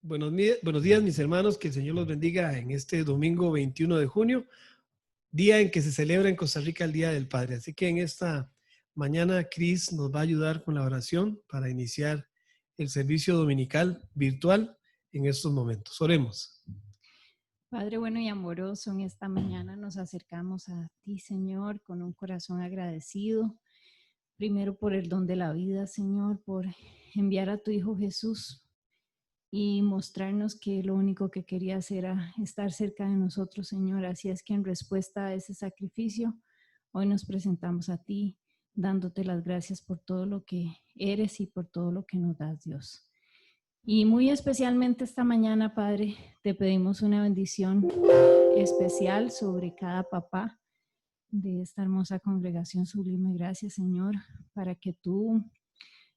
Buenos días, mis hermanos, que el Señor los bendiga en este domingo 21 de junio, día en que se celebra en Costa Rica el Día del Padre. Así que en esta mañana Cris nos va a ayudar con la oración para iniciar el servicio dominical virtual en estos momentos. Oremos. Padre bueno y amoroso, en esta mañana nos acercamos a ti, Señor, con un corazón agradecido. Primero por el don de la vida, Señor, por enviar a tu Hijo Jesús y mostrarnos que lo único que querías era estar cerca de nosotros, Señor. Así es que en respuesta a ese sacrificio, hoy nos presentamos a ti, dándote las gracias por todo lo que eres y por todo lo que nos das, Dios. Y muy especialmente esta mañana, Padre, te pedimos una bendición especial sobre cada papá de esta hermosa congregación Sublime Gracia, Señor, para que tú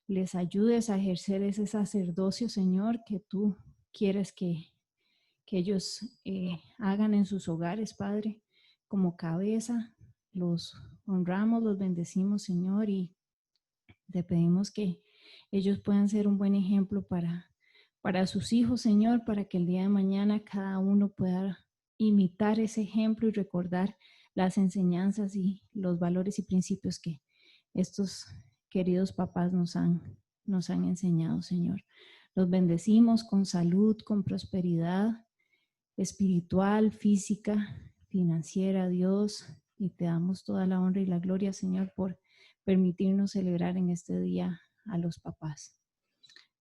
les ayudes a ejercer ese sacerdocio, Señor, que tú quieres que ellos hagan en sus hogares, Padre, como cabeza. Los honramos, los bendecimos, Señor, y te pedimos que ellos puedan ser un buen ejemplo para sus hijos, Señor, para que el día de mañana cada uno pueda imitar ese ejemplo y recordar las enseñanzas y los valores y principios que estos queridos papás nos han enseñado, Señor. Los bendecimos con salud, con prosperidad espiritual, física, financiera, Dios, y te damos toda la honra y la gloria, Señor, por permitirnos celebrar en este día a los papás.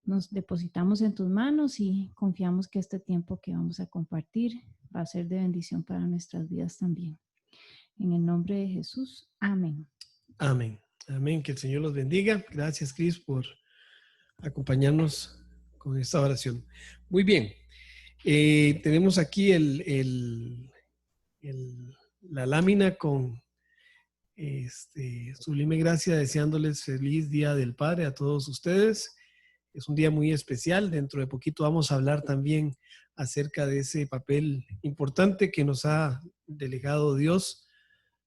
Nos depositamos en tus manos y confiamos que este tiempo que vamos a compartir va a ser de bendición para nuestras vidas también. En el nombre de Jesús, amén. Amén. Amén. Que el Señor los bendiga. Gracias, Cris, por acompañarnos con esta oración. Muy bien. Tenemos aquí la lámina con Sublime Gracia, deseándoles feliz Día del Padre a todos ustedes. Es un día muy especial. Dentro de poquito vamos a hablar también acerca de ese papel importante que nos ha delegado Dios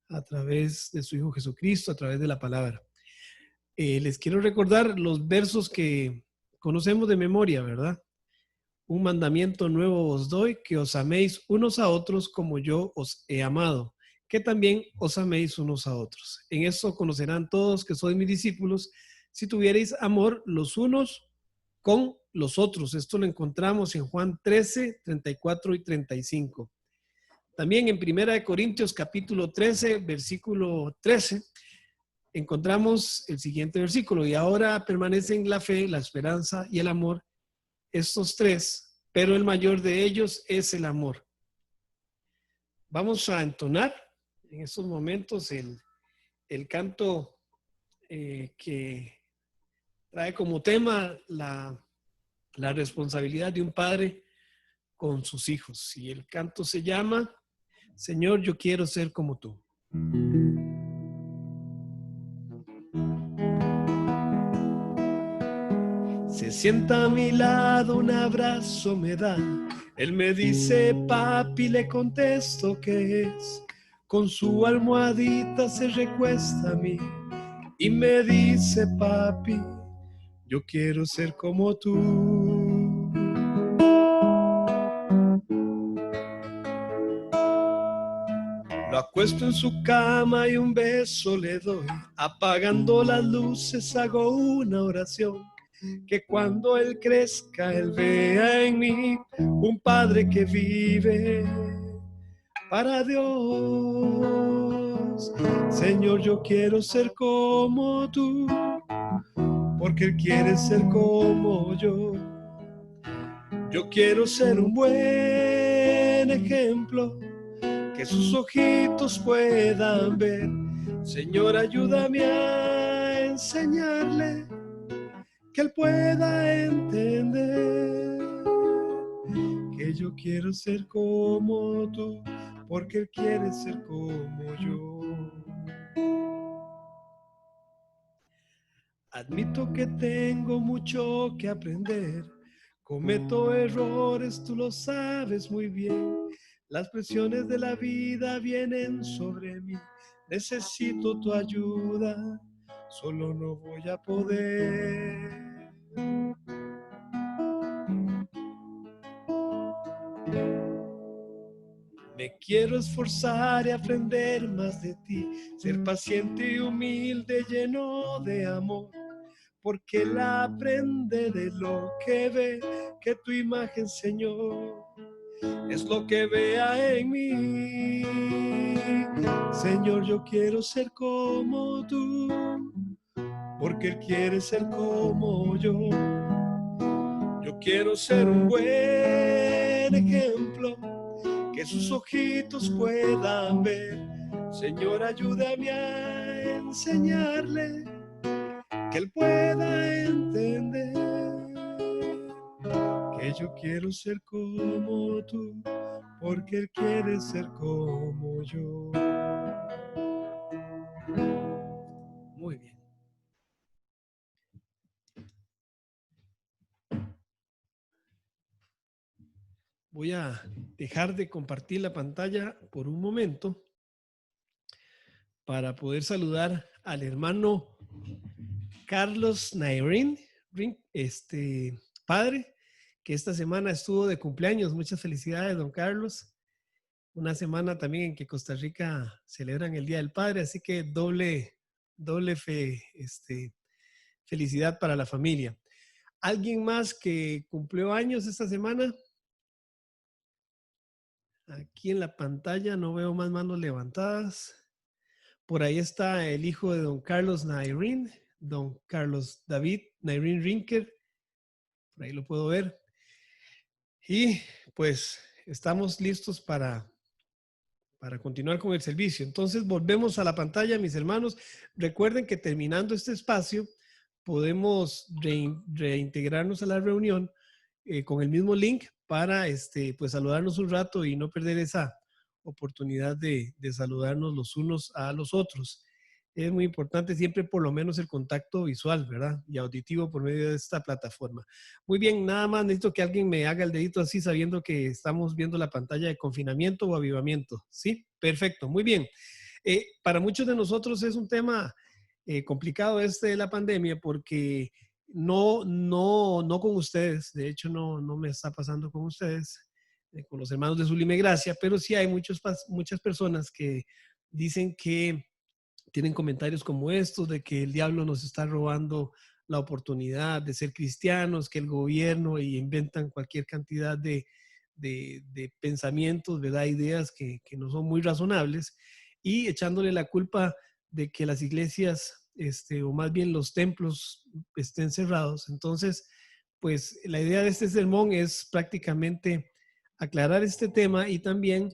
a través de su Hijo Jesucristo, a través de la palabra. Les quiero recordar los versos que conocemos de memoria, ¿verdad? Un mandamiento nuevo os doy, que os améis unos a otros como yo os he amado, que también os améis unos a otros. En esto conocerán todos que sois mis discípulos, si tuvierais amor los unos con los otros. Esto lo encontramos en Juan 13, 34 y 35. También en 1 Corintios capítulo 13, versículo 13, encontramos el siguiente versículo. Y ahora permanecen la fe, la esperanza y el amor, estos tres, pero el mayor de ellos es el amor. Vamos a entonar en estos momentos el canto que trae como tema la responsabilidad de un padre con sus hijos. Y el canto se llama Señor, yo quiero ser como tú. Se sienta a mi lado, un abrazo me da. Él me dice papi, le contesto que es. Con su almohadita se recuesta a mí y me dice papi, yo quiero ser como tú. Lo acuesto en su cama y un beso le doy. Apagando las luces hago una oración. Que cuando él crezca, él vea en mí un padre que vive para Dios. Señor, yo quiero ser como tú, porque él quiere ser como yo. Yo quiero ser un buen ejemplo, que sus ojitos puedan ver. Señor, ayúdame a enseñarle, que él pueda entender que yo quiero ser como tú, porque él quiere ser como yo. Admito que tengo mucho que aprender, cometo errores, tú lo sabes muy bien. Las presiones de la vida vienen sobre mí, necesito tu ayuda, solo no voy a poder. Me quiero esforzar y aprender más de ti, ser paciente y humilde, lleno de amor, porque Él aprende de lo que ve, que tu imagen, Señor, es lo que vea en mí. Señor, yo quiero ser como tú, porque Él quiere ser como yo. Yo quiero ser un buen ejemplo, que sus ojitos puedan ver. Señor, ayúdame a enseñarle, que Él pueda entender, que yo quiero ser como tú, porque Él quiere ser como yo. Muy bien. Voy a dejar de compartir la pantalla por un momento para poder saludar al hermano Carlos Nairin, padre, que esta semana estuvo de cumpleaños. Muchas felicidades, don Carlos. Una semana también en que Costa Rica celebran el Día del Padre, así que doble felicidad para la familia. ¿Alguien más que cumplió años esta semana? Aquí en la pantalla no veo más manos levantadas. Por ahí está el hijo de don Carlos Nairin, don Carlos David Nairin Rinker. Por ahí lo puedo ver. Y pues estamos listos para continuar con el servicio. Entonces volvemos a la pantalla, mis hermanos. Recuerden que terminando este espacio podemos reintegrarnos a la reunión con el mismo link para pues saludarnos un rato y no perder esa oportunidad de saludarnos los unos a los otros. Es muy importante siempre por lo menos el contacto visual, ¿verdad? Y auditivo por medio de esta plataforma. Muy bien, nada más necesito que alguien me haga el dedito así sabiendo que estamos viendo la pantalla de confinamiento o avivamiento. ¿Sí? Perfecto, muy bien. Para muchos de nosotros es un tema complicado de la pandemia porque no con ustedes, de hecho no me está pasando con ustedes, con los hermanos de Sublime Gracia, pero sí hay muchas personas que dicen que tienen comentarios como estos de que el diablo nos está robando la oportunidad de ser cristianos, que el gobierno, y inventan cualquier cantidad de pensamientos, ¿verdad? Ideas que no son muy razonables, y echándole la culpa de que las iglesias, o más bien los templos, estén cerrados. Entonces, pues la idea de este sermón es prácticamente aclarar este tema y también,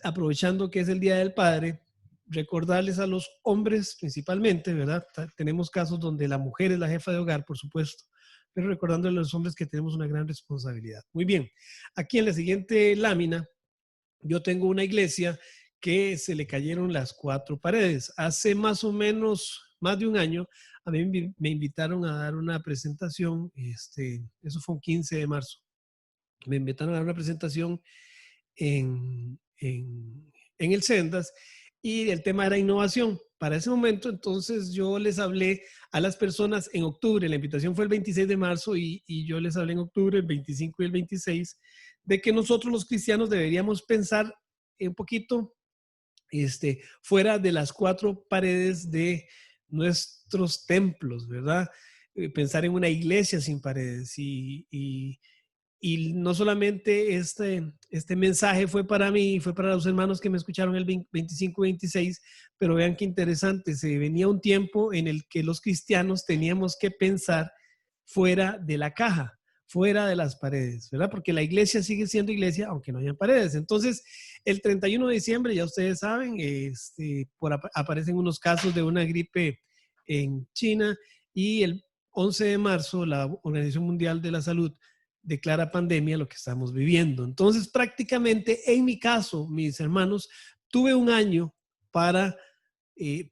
aprovechando que es el Día del Padre, recordarles a los hombres principalmente, ¿verdad? Tenemos casos donde la mujer es la jefa de hogar, por supuesto, pero recordando a los hombres que tenemos una gran responsabilidad. Muy bien, aquí en la siguiente lámina yo tengo una iglesia que se le cayeron las 4 paredes. Hace más o menos más de un año a mí me invitaron a dar una presentación, eso fue un 15 de marzo. Me invitaron a dar una presentación en el Sendas, y el tema era innovación. Para ese momento, entonces, yo les hablé a las personas en octubre, la invitación fue el 26 de marzo y yo les hablé en octubre, el 25 y el 26, de que nosotros los cristianos deberíamos pensar un poquito fuera de las 4 paredes de nuestros templos, ¿verdad? Pensar en una iglesia sin paredes y no solamente este mensaje fue para mí, fue para los hermanos que me escucharon el 25-26, pero vean qué interesante, se venía un tiempo en el que los cristianos teníamos que pensar fuera de la caja, fuera de las paredes, ¿verdad? Porque la iglesia sigue siendo iglesia aunque no haya paredes. Entonces, el 31 de diciembre, ya ustedes saben, aparecen unos casos de una gripe en China, y el 11 de marzo la Organización Mundial de la Salud declara pandemia lo que estamos viviendo. Entonces, prácticamente en mi caso, mis hermanos, tuve un año para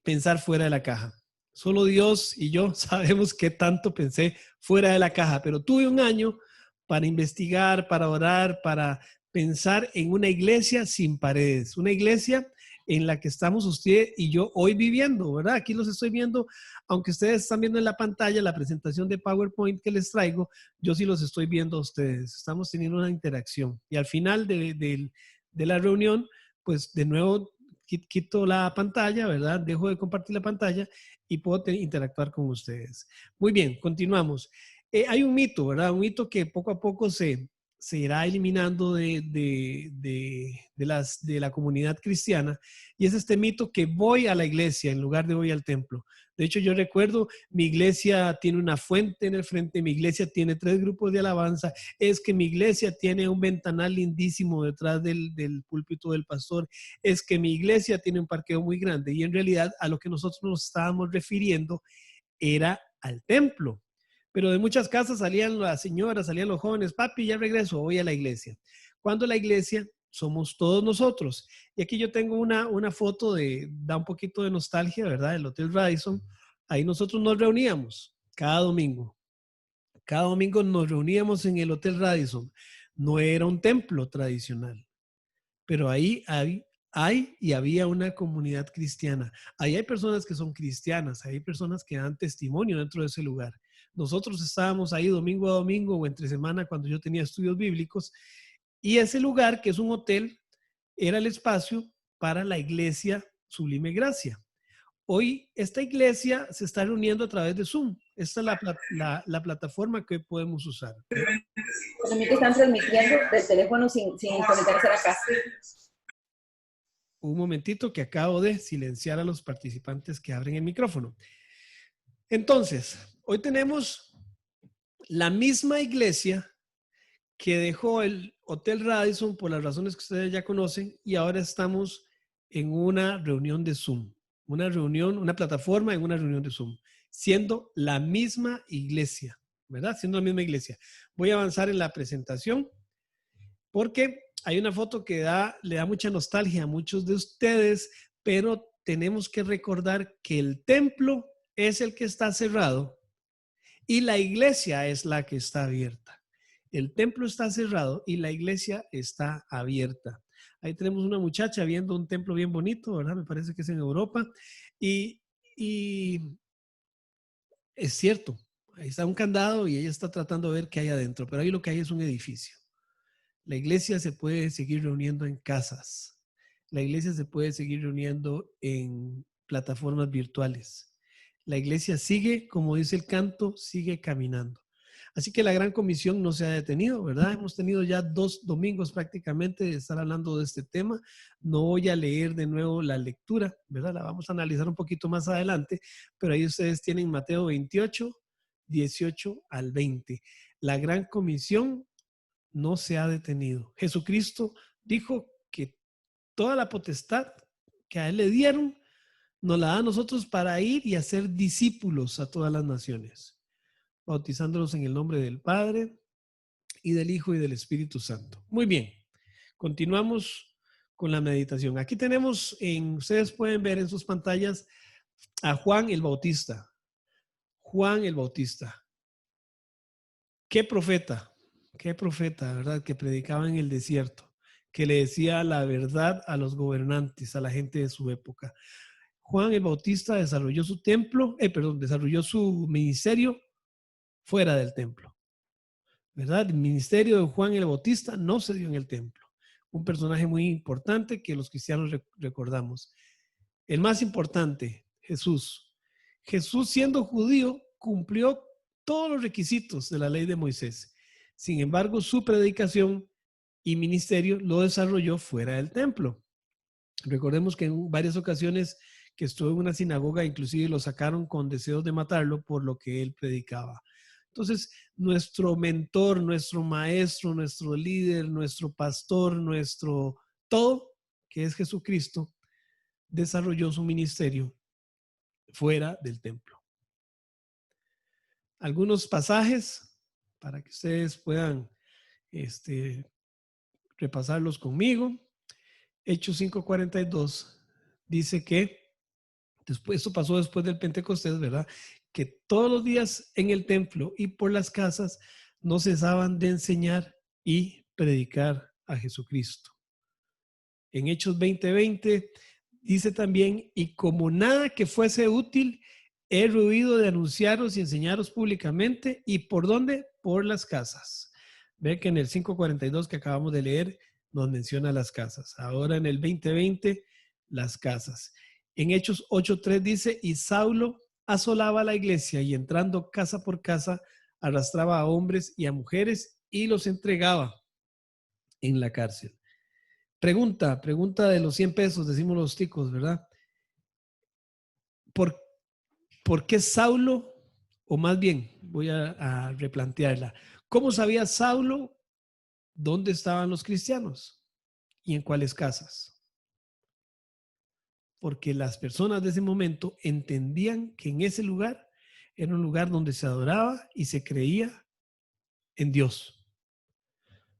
pensar fuera de la caja. Solo Dios y yo sabemos qué tanto pensé fuera de la caja, pero tuve un año para investigar, para orar, para pensar en una iglesia sin paredes, una iglesia en la que estamos usted y yo hoy viviendo, ¿verdad? Aquí los estoy viendo, aunque ustedes están viendo en la pantalla la presentación de PowerPoint que les traigo, yo sí los estoy viendo a ustedes. Estamos teniendo una interacción. Y al final de la reunión, pues de nuevo quito la pantalla, ¿verdad? Dejo de compartir la pantalla y puedo interactuar con ustedes. Muy bien, continuamos. Hay un mito, ¿verdad? Un mito que poco a poco se irá eliminando de la comunidad cristiana, y es este mito que voy a la iglesia en lugar de voy al templo. De hecho, yo recuerdo, mi iglesia tiene una fuente en el frente, mi iglesia tiene 3 grupos de alabanza, es que mi iglesia tiene un ventanal lindísimo detrás del púlpito del pastor, es que mi iglesia tiene un parqueo muy grande, y en realidad a lo que nosotros nos estábamos refiriendo era al templo. Pero de muchas casas salían las señoras, salían los jóvenes, papi, ya regreso, voy a la iglesia. Cuando la iglesia somos todos nosotros. Y aquí yo tengo una foto da un poquito de nostalgia, ¿verdad? El Hotel Radisson. Ahí nosotros nos reuníamos cada domingo. Cada domingo nos reuníamos en el Hotel Radisson. No era un templo tradicional, pero ahí hay y había una comunidad cristiana. Ahí hay personas que son cristianas, hay personas que dan testimonio dentro de ese lugar. Nosotros estábamos ahí domingo a domingo o entre semana cuando yo tenía estudios bíblicos, y ese lugar, que es un hotel, era el espacio para la iglesia Sublime Gracia. Hoy esta iglesia se está reuniendo a través de Zoom. Esta es la plataforma que podemos usar. Pues a mí que están transmitiendo del teléfono sin conectarse a la casa. Un momentito, que acabo de silenciar a los participantes que abren el micrófono. Entonces, hoy tenemos la misma iglesia que dejó el Hotel Radisson por las razones que ustedes ya conocen, y ahora estamos en una reunión de Zoom. Una plataforma en una reunión de Zoom, siendo la misma iglesia, ¿verdad? Siendo la misma iglesia. Voy a avanzar en la presentación porque hay una foto que le da mucha nostalgia a muchos de ustedes, pero tenemos que recordar que el templo es el que está cerrado y la iglesia es la que está abierta. El templo está cerrado y la iglesia está abierta. Ahí tenemos una muchacha viendo un templo bien bonito, ¿verdad? Me parece que es en Europa. Y es cierto, ahí está un candado y ella está tratando de ver qué hay adentro, pero ahí lo que hay es un edificio. La iglesia se puede seguir reuniendo en casas. La iglesia se puede seguir reuniendo en plataformas virtuales. La iglesia sigue, como dice el canto, sigue caminando. Así que la Gran Comisión no se ha detenido, ¿verdad? Hemos tenido ya 2 domingos prácticamente de estar hablando de este tema. No voy a leer de nuevo la lectura, ¿verdad? La vamos a analizar un poquito más adelante, pero ahí ustedes tienen Mateo 28, 18 al 20. La Gran Comisión no se ha detenido. Jesucristo dijo que toda la potestad que a él le dieron nos la da a nosotros para ir y hacer discípulos a todas las naciones, bautizándolos en el nombre del Padre y del Hijo y del Espíritu Santo. Muy bien, continuamos con la meditación. Aquí tenemos, ustedes pueden ver en sus pantallas a Juan el Bautista. Juan el Bautista. Qué profeta, ¿verdad? Que predicaba en el desierto, que le decía la verdad a los gobernantes, a la gente de su época. Juan el Bautista desarrolló desarrolló su ministerio fuera del templo, ¿verdad? El ministerio de Juan el Bautista no se dio en el templo. Un personaje muy importante que los cristianos recordamos. El más importante, Jesús. Jesús, siendo judío, cumplió todos los requisitos de la ley de Moisés. Sin embargo, su predicación y ministerio lo desarrolló fuera del templo. Recordemos que en varias ocasiones que estuvo en una sinagoga, inclusive lo sacaron con deseos de matarlo por lo que él predicaba. Entonces, nuestro mentor, nuestro maestro, nuestro líder, nuestro pastor, nuestro todo, que es Jesucristo, desarrolló su ministerio fuera del templo. Algunos pasajes para que ustedes puedan repasarlos conmigo. Hechos 5:42 dice que esto pasó después del Pentecostés, ¿verdad? Que todos los días en el templo y por las casas no cesaban de enseñar y predicar a Jesucristo. En Hechos 20:20 Dice también, y como nada que fuese útil, he huido de anunciaros y enseñaros públicamente. ¿Y por dónde? Por las casas. Ve que en el 5:42 que acabamos de leer nos menciona las casas. Ahora en el 20:20, las casas. En Hechos 8:3 dice, y Saulo asolaba la iglesia y entrando casa por casa, arrastraba a hombres y a mujeres y los entregaba en la cárcel. Pregunta de los 100 pesos, decimos los ticos, ¿verdad? ¿Por qué Saulo? O más bien, voy a replantearla. ¿Cómo sabía Saulo dónde estaban los cristianos y en cuáles casas? Porque las personas de ese momento entendían que en ese lugar era un lugar donde se adoraba y se creía en Dios.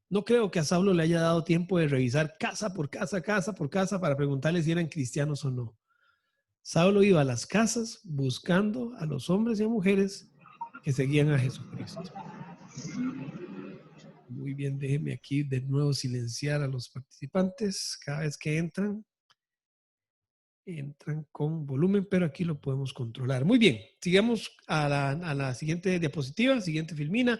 No creo que a Saulo le haya dado tiempo de revisar casa por casa, casa por casa para preguntarles si eran cristianos o no. Saulo iba a las casas buscando a los hombres y a mujeres que seguían a Jesucristo. Muy bien, déjenme aquí de nuevo silenciar a los participantes. Cada vez que entran con volumen, pero aquí lo podemos controlar. Muy bien, sigamos a la siguiente diapositiva, siguiente filmina.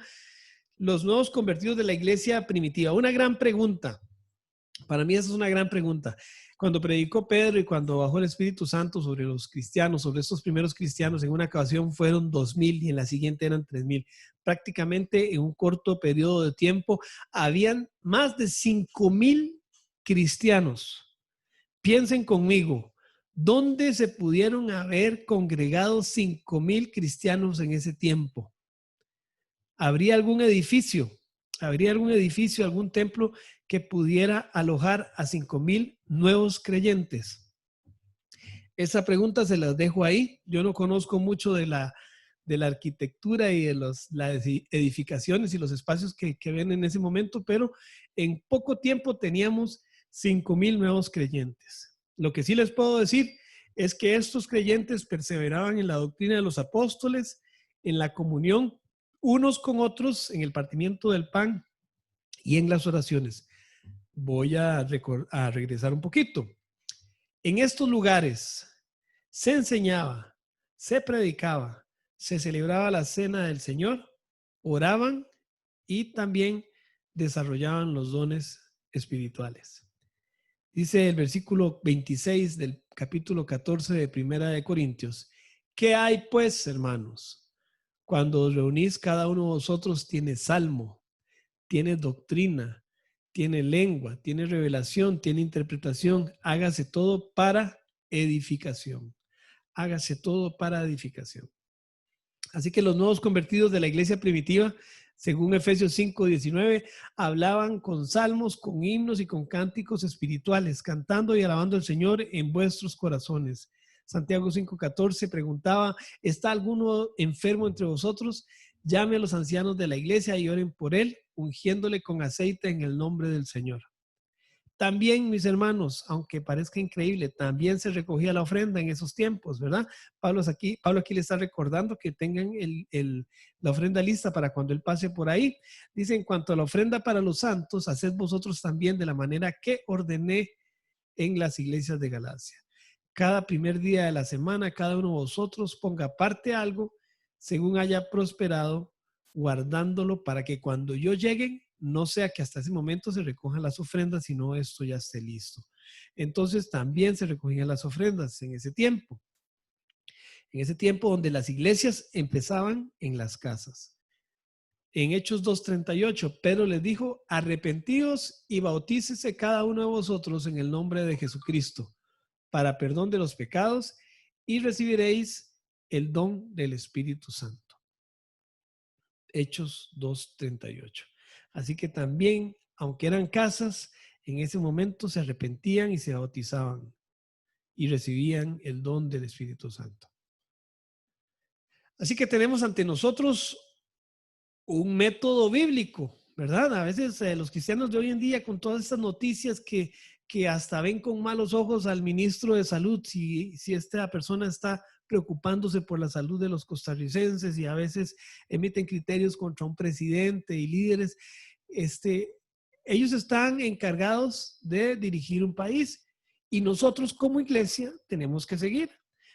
Los nuevos convertidos de la iglesia primitiva. Una gran pregunta. Para mí esa es una gran pregunta. Cuando predicó Pedro y cuando bajó el Espíritu Santo sobre los cristianos, sobre estos primeros cristianos, en una ocasión fueron 2,000 y en la siguiente eran 3,000. Prácticamente en un corto periodo de tiempo habían más de 5,000 cristianos. Piensen conmigo, ¿dónde se pudieron haber congregado 5,000 cristianos en ese tiempo? ¿Habría algún edificio? ¿Algún templo que pudiera alojar a 5,000 nuevos creyentes? Esa pregunta se las dejo ahí. Yo no conozco mucho de la arquitectura y de las edificaciones y los espacios que ven en ese momento, pero en poco tiempo teníamos 5,000 nuevos creyentes. Lo que sí les puedo decir es que estos creyentes perseveraban en la doctrina de los apóstoles, en la comunión unos con otros, en el partimiento del pan y en las oraciones. Voy a regresar un poquito. En estos lugares se enseñaba, se predicaba, se celebraba la cena del Señor, oraban y también desarrollaban los dones espirituales. Dice el versículo 26 del capítulo 14 de Primera de Corintios, ¿qué hay pues, hermanos? Cuando os reunís, cada uno de vosotros tiene salmo, tiene doctrina, tiene lengua, tiene revelación, tiene interpretación. Hágase todo para edificación. Hágase todo para edificación. Así que los nuevos convertidos de la iglesia primitiva, según Efesios 5:19, hablaban con salmos, con himnos y con cánticos espirituales, cantando y alabando al Señor en vuestros corazones. Santiago 5:14 preguntaba, ¿está alguno enfermo entre vosotros? Llame a los ancianos de la iglesia y oren por él, ungiéndole con aceite en el nombre del Señor. También, mis hermanos, aunque parezca increíble, también se recogía la ofrenda en esos tiempos, ¿verdad? Pablo aquí le está recordando que tengan la ofrenda lista para cuando él pase por ahí. Dice, en cuanto a la ofrenda para los santos, haced vosotros también de la manera que ordené en las iglesias de Galacia. Cada primer día de la semana, cada uno de vosotros ponga aparte algo según haya prosperado, guardándolo para que cuando yo llegue, no sea que hasta ese momento se recojan las ofrendas, sino esto ya esté listo. Entonces también se recogían las ofrendas en ese tiempo. En ese tiempo donde las iglesias empezaban en las casas. En Hechos 2:38, Pedro les dijo, arrepentíos y bautícese cada uno de vosotros en el nombre de Jesucristo para perdón de los pecados y recibiréis el don del Espíritu Santo. Hechos 2:38. Así que también, aunque eran casas, en ese momento se arrepentían y se bautizaban y recibían el don del Espíritu Santo. Así que tenemos ante nosotros un método bíblico, ¿verdad? A veces los cristianos de hoy en día, con todas estas noticias que hasta ven con malos ojos al ministro de salud, si esta persona está preocupándose por la salud de los costarricenses y a veces emiten criterios contra un presidente y líderes, ellos están encargados de dirigir un país y nosotros como iglesia tenemos que seguir.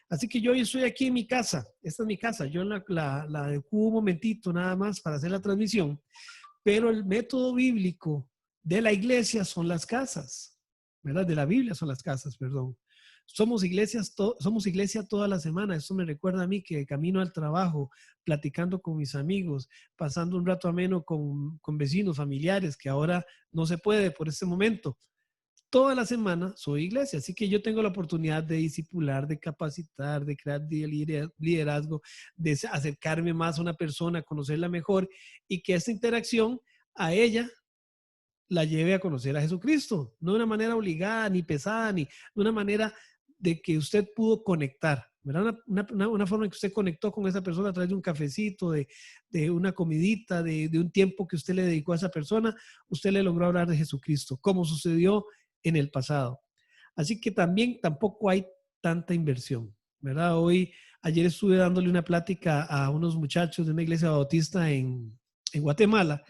Así que yo hoy estoy aquí en mi casa, esta es mi casa, yo la adecuo un momentito nada más para hacer la transmisión, pero el método bíblico de la iglesia son las casas, ¿verdad? De la Biblia son las casas, perdón. Somos iglesia toda la semana. Eso me recuerda a mí que camino al trabajo, platicando con mis amigos, pasando un rato ameno con vecinos, familiares, que ahora no se puede por este momento. Toda la semana soy iglesia, así que yo tengo la oportunidad de discipular, de capacitar, de crear liderazgo, de acercarme más a una persona, conocerla mejor y que esta interacción a ella la lleve a conocer a Jesucristo, no de una manera obligada, ni pesada, ni de una manera de que usted pudo conectar, ¿verdad? Una forma en que usted conectó con esa persona a través de un cafecito, de una comidita, de un tiempo que usted le dedicó a esa persona, usted le logró hablar de Jesucristo, como sucedió en el pasado. Así que tampoco hay tanta inversión, ¿verdad? Ayer estuve dándole una plática a unos muchachos de una iglesia bautista en Guatemala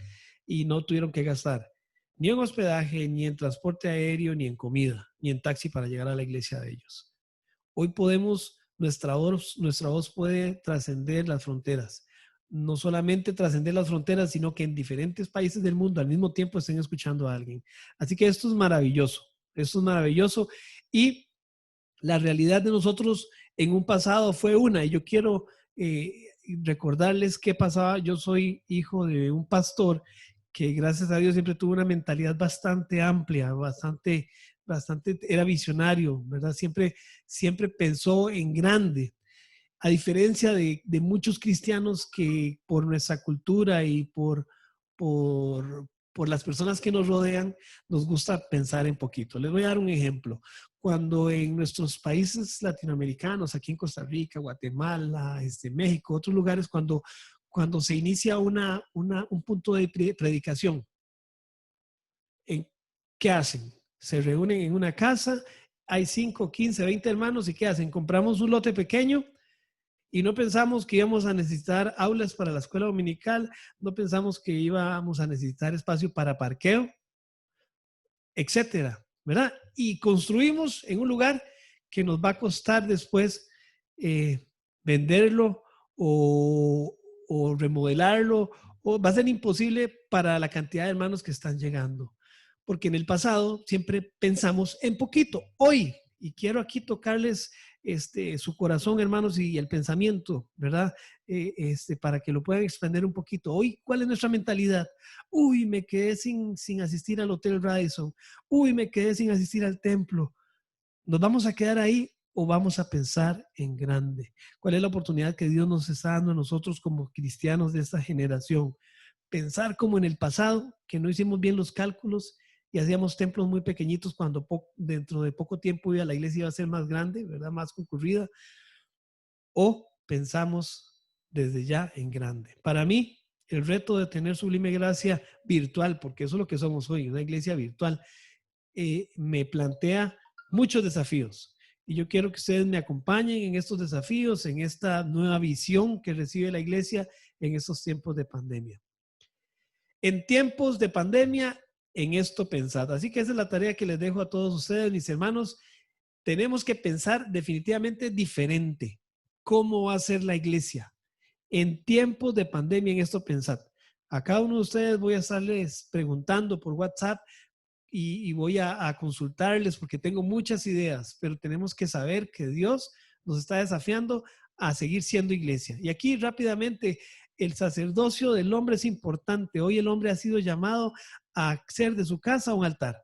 y no tuvieron que gastar ni en hospedaje, ni en transporte aéreo, ni en comida, ni en taxi para llegar a la iglesia de ellos. Hoy nuestra voz puede trascender las fronteras. No solamente trascender las fronteras, sino que en diferentes países del mundo al mismo tiempo estén escuchando a alguien. Así que esto es maravilloso. Esto es maravilloso. Y la realidad de nosotros en un pasado fue una. Y yo quiero recordarles qué pasaba. Yo soy hijo de un pastor que gracias a Dios siempre tuvo una mentalidad bastante amplia, bastante, era visionario, ¿verdad? Siempre pensó en grande, a diferencia de muchos cristianos que por nuestra cultura y por las personas que nos rodean, nos gusta pensar en poquito. Les voy a dar un ejemplo. Cuando en nuestros países latinoamericanos, aquí en Costa Rica, Guatemala, México, otros lugares, cuando se inicia un punto de predicación, ¿qué hacen? Se reúnen en una casa, hay 5, 15, 20 hermanos y ¿qué hacen? Compramos un lote pequeño y no pensamos que íbamos a necesitar aulas para la escuela dominical, no pensamos que íbamos a necesitar espacio para parqueo, etcétera, ¿verdad? Y construimos en un lugar que nos va a costar después venderlo o remodelarlo, o va a ser imposible para la cantidad de hermanos que están llegando. Porque en el pasado siempre pensamos en poquito. Hoy, y quiero aquí tocarles su corazón, hermanos, y el pensamiento, ¿verdad? Para que lo puedan expandir un poquito. Hoy, ¿cuál es nuestra mentalidad? Uy, me quedé sin asistir al Hotel Radisson. Uy, me quedé sin asistir al templo. ¿Nos vamos a quedar ahí o vamos a pensar en grande? ¿Cuál es la oportunidad que Dios nos está dando a nosotros como cristianos de esta generación? Pensar como en el pasado, que no hicimos bien los cálculos y hacíamos templos muy pequeñitos cuando dentro de poco tiempo la iglesia iba a ser más grande, ¿verdad? Más concurrida. O pensamos desde ya en grande. Para mí, el reto de tener Sublime Gracia virtual, porque eso es lo que somos hoy, una iglesia virtual, me plantea muchos desafíos. Y yo quiero que ustedes me acompañen en estos desafíos, en esta nueva visión que recibe la iglesia en estos tiempos de pandemia. En tiempos de pandemia, en esto pensad. Así que esa es la tarea que les dejo a todos ustedes, mis hermanos. Tenemos que pensar definitivamente diferente. ¿Cómo va a ser la iglesia? En tiempos de pandemia, en esto pensad. A cada uno de ustedes voy a estarles preguntando por WhatsApp y voy a consultarles porque tengo muchas ideas, pero tenemos que saber que Dios nos está desafiando a seguir siendo iglesia. Y aquí rápidamente, el sacerdocio del hombre es importante. Hoy el hombre ha sido llamado a hacer de su casa un altar.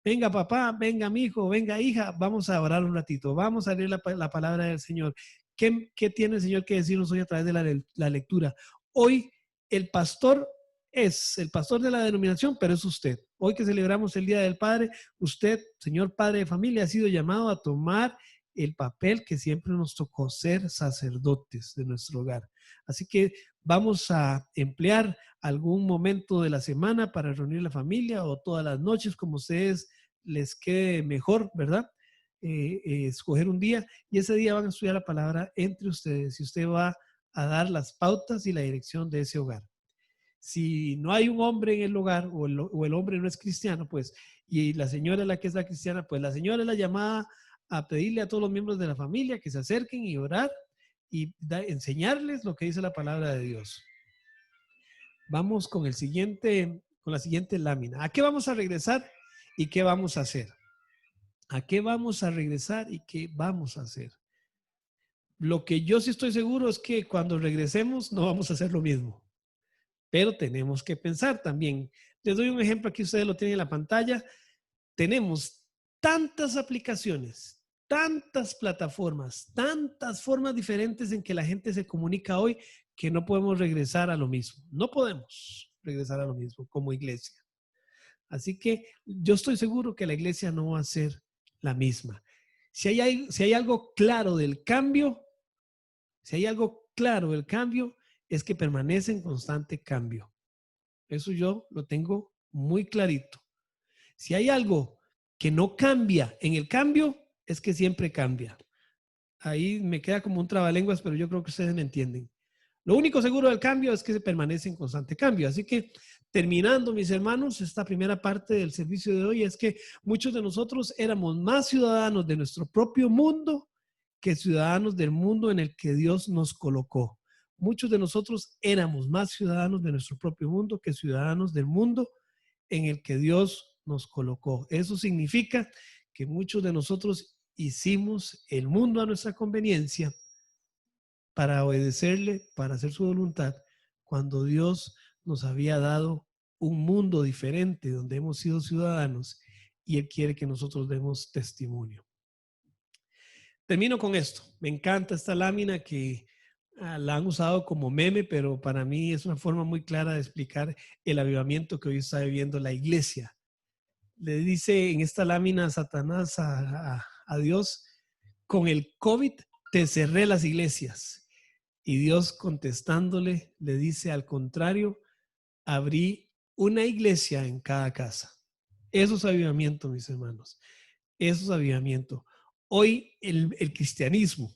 Venga papá, venga mi hijo, venga hija, vamos a orar un ratito, vamos a leer la palabra del Señor. ¿Qué tiene el Señor que decirnos hoy a través de la lectura? Hoy el pastor es el pastor de la denominación, pero es usted. Hoy que celebramos el Día del Padre, usted, señor padre de familia, ha sido llamado a tomar el papel que siempre nos tocó, ser sacerdotes de nuestro hogar. Así que vamos a emplear algún momento de la semana para reunir la familia o todas las noches, como ustedes les quede mejor, ¿verdad? Escoger un día y ese día van a estudiar la palabra entre ustedes y usted va a dar las pautas y la dirección de ese hogar. si no hay un hombre en el hogar o el hombre no es cristiano, pues, y la señora es la que es la cristiana, pues la señora es la llamada a pedirle a todos los miembros de la familia que se acerquen y orar y enseñarles lo que dice la palabra de Dios. Vamos con la siguiente lámina. ¿A qué vamos a regresar y qué vamos a hacer? ¿A qué vamos a regresar y qué vamos a hacer? Lo que yo sí estoy seguro es que cuando regresemos no vamos a hacer lo mismo, pero tenemos que pensar también. Les doy un ejemplo, aquí ustedes lo tienen en la pantalla. Tenemos tantas aplicaciones, tantas plataformas, tantas formas diferentes en que la gente se comunica hoy que no podemos regresar a lo mismo. No podemos regresar a lo mismo como iglesia. Así que yo estoy seguro que la iglesia no va a ser la misma. Si hay algo claro del cambio, es que permanece en constante cambio. Eso yo lo tengo muy clarito. Si hay algo que no cambia en el cambio, es que siempre cambia. Ahí me queda como un trabalenguas, pero yo creo que ustedes me entienden. Lo único seguro del cambio es que se permanece en constante cambio. Así que, terminando, mis hermanos, esta primera parte del servicio de hoy es que muchos de nosotros éramos más ciudadanos de nuestro propio mundo que ciudadanos del mundo en el que Dios nos colocó. Muchos de nosotros éramos más ciudadanos de nuestro propio mundo que ciudadanos del mundo en el que Dios nos colocó. Eso significa que muchos de nosotros hicimos el mundo a nuestra conveniencia para obedecerle, para hacer su voluntad, cuando Dios nos había dado un mundo diferente donde hemos sido ciudadanos y Él quiere que nosotros demos testimonio. Termino con esto. Me encanta esta lámina que la han usado como meme, pero para mí es una forma muy clara de explicar el avivamiento que hoy está viviendo la iglesia. Le dice en esta lámina Satanás a Dios: con el COVID te cerré las iglesias. Y Dios contestándole le dice: al contrario, abrí una iglesia en cada casa. Eso es avivamiento, mis hermanos. Eso es avivamiento. Hoy el cristianismo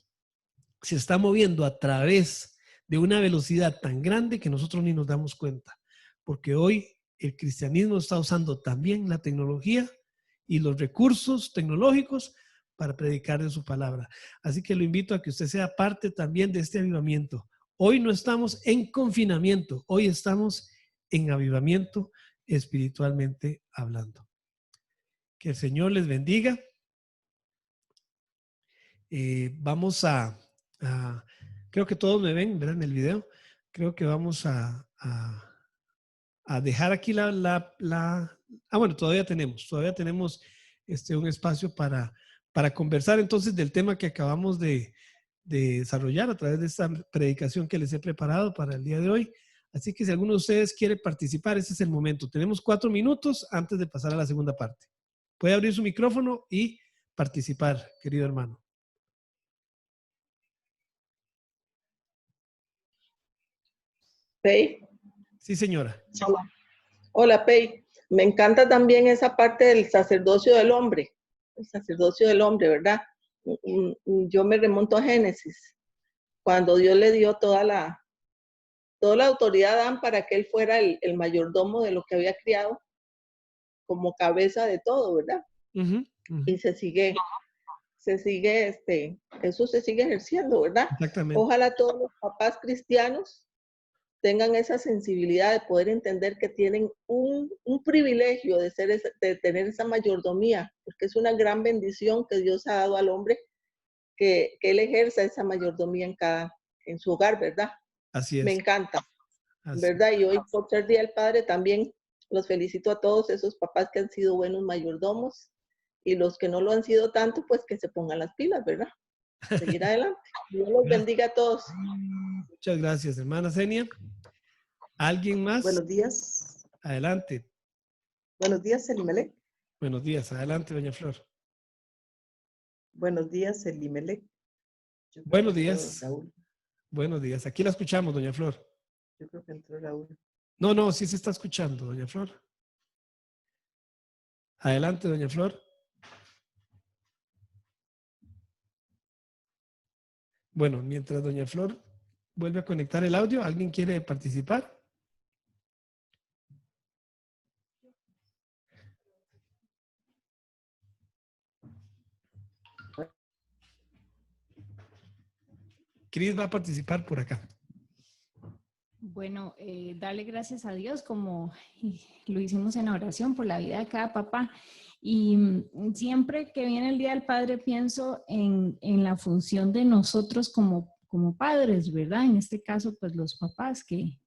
se está moviendo a través de una velocidad tan grande que nosotros ni nos damos cuenta. Porque hoy el cristianismo está usando también la tecnología y los recursos tecnológicos para predicar de su palabra. Así que lo invito a que usted sea parte también de este avivamiento. Hoy no estamos en confinamiento, hoy estamos en avivamiento espiritualmente hablando. Que el Señor les bendiga. Vamos creo que todos me ven, ¿verdad? En el video. Creo que vamos a dejar aquí bueno, todavía tenemos un espacio para conversar entonces del tema que acabamos de desarrollar a través de esta predicación que les he preparado para el día de hoy. Así que si alguno de ustedes quiere participar, ese es el momento. Tenemos 4 minutos antes de pasar a la segunda parte. Puede abrir su micrófono y participar, querido hermano. Pei. Sí, señora. Hola. Hola, Pei. Me encanta también esa parte del sacerdocio del hombre. El sacerdocio del hombre, ¿verdad? Yo me remonto a Génesis, cuando Dios le dio toda la autoridad a Adán para que él fuera el mayordomo de lo que había criado, como cabeza de todo, ¿verdad? Y eso se sigue ejerciendo, ¿verdad? Exactamente. Ojalá todos los papás cristianos tengan esa sensibilidad de poder entender que tienen un privilegio de tener esa mayordomía, porque es una gran bendición que Dios ha dado al hombre, que él ejerza esa mayordomía en su hogar, ¿verdad? Así es. Me encanta, Así ¿verdad? Y hoy, por ser Día del Padre, también los felicito a todos esos papás que han sido buenos mayordomos, y los que no lo han sido tanto, pues que se pongan las pilas, ¿verdad? Seguir adelante. Dios los bendiga a todos. Muchas gracias, hermana Zenia. ¿Alguien más? Buenos días. Adelante. Buenos días, Elimelec. Buenos días. Adelante, doña Flor. Buenos días, Elimelec. Buenos días. Raúl. Buenos días. Aquí la escuchamos, doña Flor. Yo creo que entró Raúl. No, sí se está escuchando, doña Flor. Adelante, doña Flor. Bueno, mientras doña Flor vuelve a conectar el audio, ¿alguien quiere participar? Cris va a participar por acá. Bueno, darle gracias a Dios como lo hicimos en la oración por la vida de cada papá. Y siempre que viene el Día del Padre pienso en la función de nosotros como padres, ¿verdad? En este caso, pues los papás, que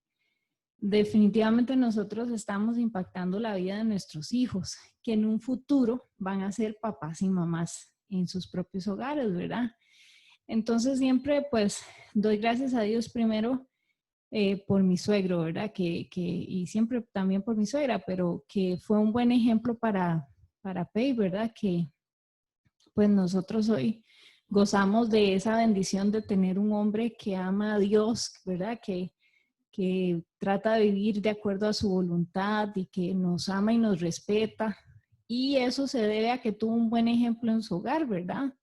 definitivamente nosotros estamos impactando la vida de nuestros hijos, que en un futuro van a ser papás y mamás en sus propios hogares, ¿verdad? Entonces siempre pues doy gracias a Dios primero por mi suegro, ¿verdad? Y siempre también por mi suegra, pero que fue un buen ejemplo para Pei, ¿verdad? Que pues nosotros hoy gozamos de esa bendición de tener un hombre que ama a Dios, ¿verdad? Que trata de vivir de acuerdo a su voluntad y que nos ama y nos respeta. Y eso se debe a que tuvo un buen ejemplo en su hogar, ¿verdad?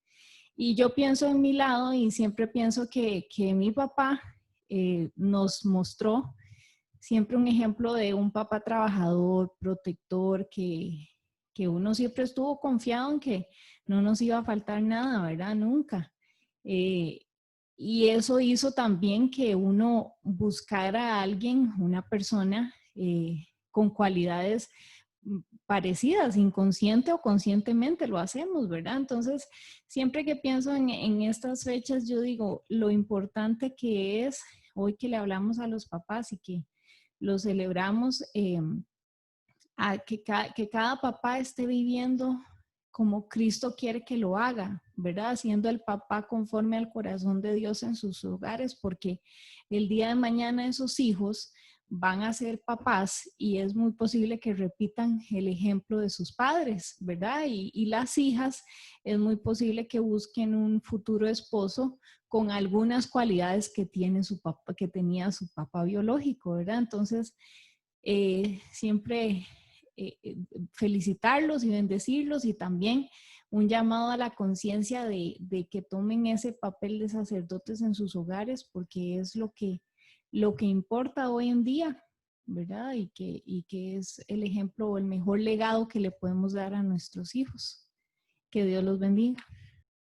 Y yo pienso en mi lado y siempre pienso que mi papá nos mostró siempre un ejemplo de un papá trabajador, protector, que uno siempre estuvo confiado en que no nos iba a faltar nada, ¿verdad? Nunca. Eh, y eso hizo también que uno buscara a alguien, una persona con cualidades parecidas, inconsciente o conscientemente lo hacemos, ¿verdad? Entonces, siempre que pienso en estas fechas, yo digo, lo importante que es, hoy que le hablamos a los papás y que lo celebramos, que cada papá esté viviendo como Cristo quiere que lo haga, ¿verdad? Siendo el papá conforme al corazón de Dios en sus hogares, porque el día de mañana esos hijos van a ser papás y es muy posible que repitan el ejemplo de sus padres, ¿verdad? Y las hijas es muy posible que busquen un futuro esposo con algunas cualidades que tiene su papá, que tenía su papá biológico, ¿verdad? Entonces, siempre felicitarlos y bendecirlos y también un llamado a la conciencia de que tomen ese papel de sacerdotes en sus hogares porque es lo que importa hoy en día, ¿verdad? Y que es el ejemplo o el mejor legado que le podemos dar a nuestros hijos. Que Dios los bendiga.